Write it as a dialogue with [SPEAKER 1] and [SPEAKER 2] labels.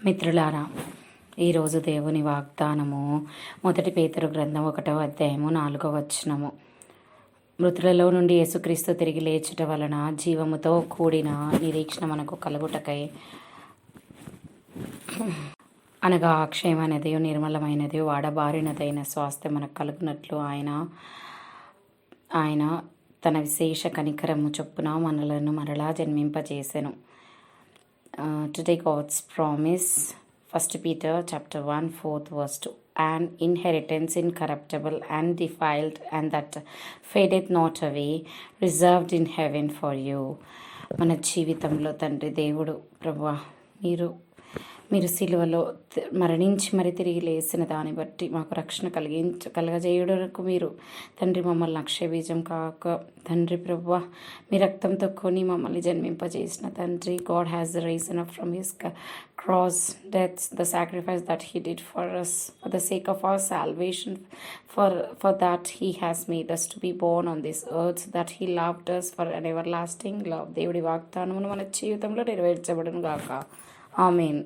[SPEAKER 1] మిత్రులారా, ఈరోజు దేవుని వాగ్దానము 1 పేతురు గ్రంథం 1వ అధ్యాయము 4వ వచనము. మృతులలో నుండి యేసుక్రీస్తు తిరిగి లేచుట వలన జీవముతో కూడిన నిరీక్షణ మనకు కలుగుటకై, అనగా అక్షయమైనది, నిర్మలమైనది, వాడబారినదైన స్వాస్థ్యం మనకు కలుగునట్లు ఆయన తన విశేష కనికరము చొప్పున మనలను మరలా జన్మింపజేసెను. Today God's promise, 1 Peter chapter 1, 4th verse 2. An inheritance incorruptible and defiled, and that fadeth not away, reserved in heaven for you. మన జీవితంలో తండ్రి దేవుడు ప్రభువా, మీరు సిలువలో మరణించి మరి తిరిగి లేసిన దాన్ని బట్టి మాకు రక్షణ కలగజేయడానికి మీరు తండ్రి మమ్మల్ని అక్షయబీజం కాక తండ్రి ప్రభువా, మీ రక్తంతో కొని మమ్మల్ని జన్మింపజేసిన తండ్రి. God has risen up from his cross death, the sacrifice that he did for us, for the sake of our salvation. For that he has made us to be born on this earth, that he loved us for an everlasting love. దేవుడి వాగ్దానమును మన జీవితంలో నెరవేర్చబడును గాక. ఆమేన్.